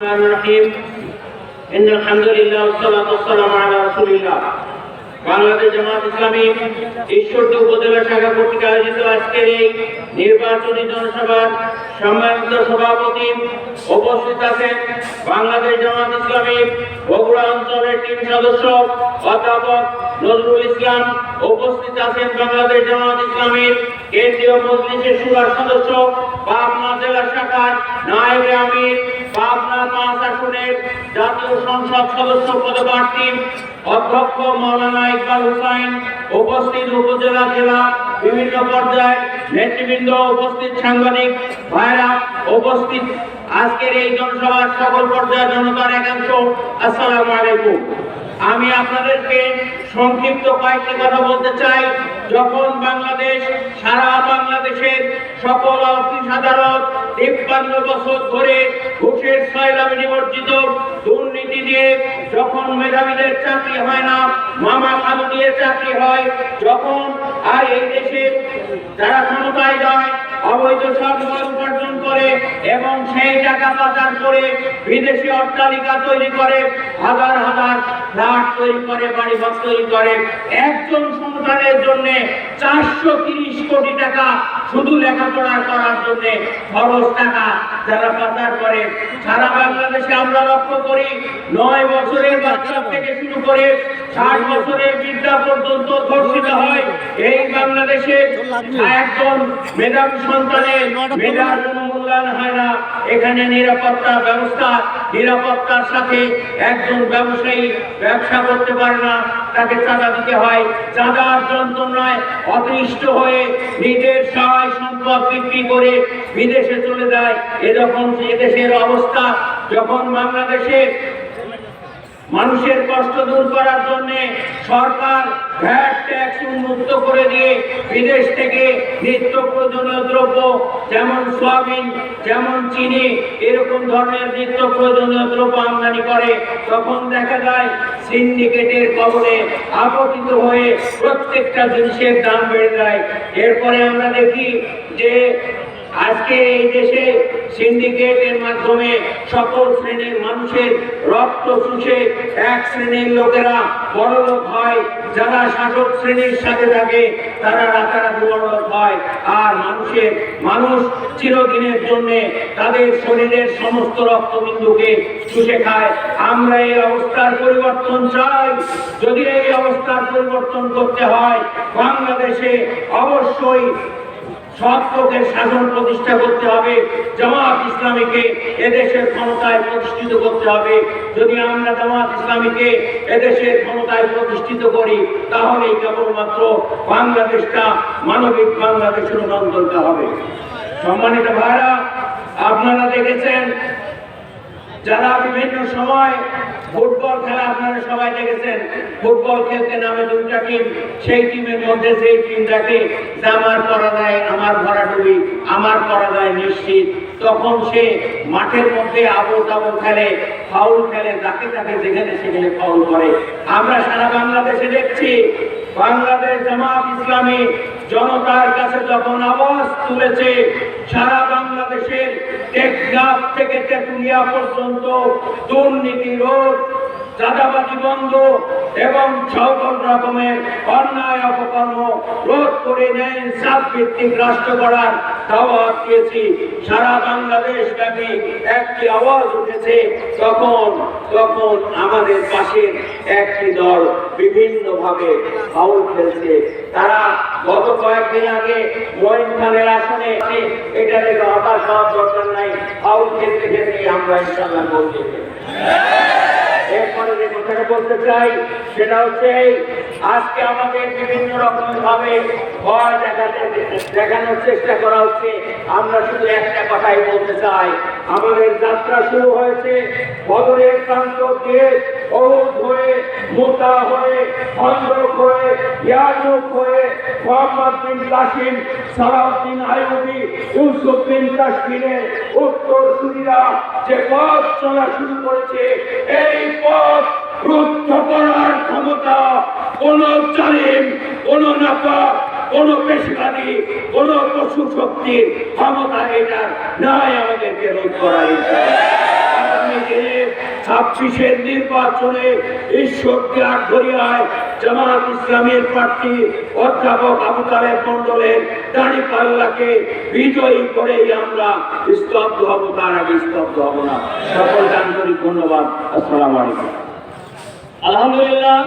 الرحمن الرحيم إن الحمد لله والصلاة والسلام على رسول الله বাংলাদেশ জামাত ইসলামী ঈশ্বরদী উপজেলা শাখা কর্তৃক আয়োজিত আজকের এই নির্বাচনী জনসভার সম্মানিত সভাপতি উপস্থিত আছেন বাংলাদেশ জামাত ইসলামী বগুড়া অঞ্চলের টিম সদস্য অধ্যাপক নজরুল ইসলাম, উপস্থিত আছেন বাংলাদেশ জামাত ইসলামীর কেন্দ্রীয় মজলিসের সুরার সদস্য পাবনা জেলা শাখার নায়েবে আমির, পাবনা ৫ আসনের জাতীয় সংসদ সদস্য পদপ্রার্থী অধ্যক্ষ মাওলানা ইকবাল হুসাইন, উপস্থিত উপজেলা জেলা বিভিন্ন পর্যায়ের নেতৃবৃন্দ, উপস্থিত সাংবাদিক ভাইরা, উপস্থিত আজকের এই জনসভার সকল পর্যায়ের জনতার একাংশ, আসসালামু আলাইকুম। আমি আপনাদেরকে সংক্ষিপ্ত কয়েকটি কথা বলতে চাই। যখন বাংলাদেশ সারা বাংলাদেশের সকল অফিস আদালত ৫৩ বছর ধরে ঘুষের সয়লাভে নিমজ্জিত, দুর্নীতি দিয়ে যখন মেধাবীদের চাকরি হয় না, মামা খালু দিয়ে চাকরি হয়, যখন আর এই দেশে যারা ক্ষমতায় যায় অবৈধ সম্পদ উপার্জন করে এবং সেই টাকা পাচার করে বিদেশি অট্টালিকা তৈরি করে, হাজার হাজার ফ্ল্যাট তৈরি করে, বাড়িঘর তৈরি করে, একজন সন্তানের জন্য ৪৩০ কোটি টাকা শুধু লেখাপড়া করার জন্য খরচ টাকা যারা পাচার করে। সারা বাংলাদেশে আমরা লক্ষ্য করি ৯ বছরের বাচ্চা থেকে শুরু করে ৬০ বছরের বৃদ্ধা পর্যন্ত ধর্ষিত হয়। এই বাংলাদেশে একজন মেধাবী সন্তানের মেধার কোনো মূল্যায়ন হয় না। এখানে নিরাপত্তা ব্যবস্থা, নিরাপত্তার সাথে একজন ব্যবসায়ী ব্যবসা করতে পারে না, তাকে চাঁদা দিতে হয়। চাঁদার যন্ত্রণায় অতিষ্ঠ হয়ে নিজের সহায় সম্পদ বিক্রি করে বিদেশে চলে যায়। এরকম এদেশের অবস্থা। যখন বাংলাদেশে মানুষের কষ্ট দূর করার জন্য সরকার ভ্যাট ট্যাক্স উন্মুক্ত করে দিয়ে বিদেশ থেকে নিত্য প্রয়োজনীয় দ্রব্য যেমন সয়াবিন, যেমন চিনি, এরকম ধরনের নিত্য প্রয়োজনীয় দ্রব্য আমদানি করে, তখন দেখা যায় সিন্ডিকেটের কবলে আপতিত হয়ে প্রত্যেকটা জিনিসের দাম বেড়ে যায়। এরপরে আমরা দেখি যে আজকে এই দেশে সিন্ডিকেটের মাধ্যমে সকল শ্রেণীর মানুষের রক্ত চুষে এক শ্রেণীর লোকেরা বড়লোক হয়, যারা শাসক শ্রেণীর সাথে থাকে তারা রাতারাতি বড়লোক হয়, আর মানুষ চিরদিনের জন্য তাদের শরীরের সমস্ত রক্তবিন্দুকে চুষে খায়। আমরা এই অবস্থার পরিবর্তন চাই। যদি এই অবস্থার পরিবর্তন করতে হয়, বাংলাদেশে অবশ্যই সৎ লোকের শাসন প্রতিষ্ঠা করতে হবে। জামাত ইসলামীকে এদেশের ক্ষমতায় প্রতিষ্ঠিত করতে হবে। যদি আমরা জামাত ইসলামীকে এদেশের ক্ষমতায় প্রতিষ্ঠিত করি, তাহলেই কেবলমাত্র বাংলাদেশটা মানবিক বাংলাদেশে রূপান্তরিত হবে। সম্মানিত ভাইরা, আপনারা দেখেছেন যারা বিভিন্ন সময় ফুটবল খেলা, আপনারা সবাই দেখেছেন, ফুটবল খেলতে নামে দুইটা টিম, সেই টিমের মধ্যে সেই টিম দেখে যে আমার পরাজয়, আমার ভরাডুবি, আমার পরাজয় নিশ্চিত, তখন সে মাঠের মধ্যে আবল তাবল খেলে, ফাউল খেলে, যাকে তাকে যেখানে সেখানে ফাউল করে। আমরা সারা বাংলাদেশে দেখছি বাংলাদেশ জামাত ইসলামী জনতার কাছে যখন আওয়াজ তুলেছে, সারা বাংলাদেশের টেকনাফ থেকে তেঁতুলিয়া পর্যন্ত দুর্নীতি রোধ, চাঁদাবাজি বন্ধ এবং সকল রকমের অন্যায় অপকর্ম রোধ করে ন্যায় ইনসাফ ভিত্তিক রাষ্ট্র গড়ার দাওয়াত দিয়েছি। সারা বাংলাদেশ ব্যাপী একটি আওয়াজ উঠেছে। তখন আমাদের পাশের একটি দল বিভিন্নভাবে ফাউল খেলছে। তারা গত কয়েকদিন আগে মঈন খানের আসনে এটা দেখে হতাশ হওয়ার দরকার নাই, ফাউল খেলতে খেলতে আমরা ইনশাআল্লাহ বলতে। এরপরে যে কথাটা বলতে চাই সেটা হচ্ছে, আজকে আমাদের বিভিন্ন রকম ভাবে ভয় দেখানোর চেষ্টা করা হচ্ছে। আমরা শুধু একটা কথাই বলতে চাই, আমাদের যাত্রা শুরু হয়েছে বদরের প্রান্ত দিয়ে, ওহুদ হয়ে, মুতা হয়ে, খন্দক হয়ে, ইয়ারমুক হয়ে, মোহাম্মদ বিন কাসিম, সালাউদ্দিন আইয়ুবী, ইউসুফ বিন তাশফিনের উত্তরসূরিরা যে পথ চলা শুরু করেছে, এই পথ রুদ্ধ করার ক্ষমতা কোন জালিম, কোন নাপাক, কোন পেশাদারি, কোন পশু শক্তির ক্ষমতা এটা নাই আমাদেরকে রোধ করার। 26-এর নির্বাচনে ঈশ্বরদী আটঘরিয়ায় জামাত ইসলামের প্রার্থী অধ্যাপক আবু তালেব মণ্ডলের দাঁড়িপাল্লাকে বিজয়ী করেই আমরা স্তব্ধ হব, তার আগে স্তব্ধ হব না। সকলকে আন্তরিক ধন্যবাদ। আসসালামু আলাইকুম। আলহামদুলিল্লাহ।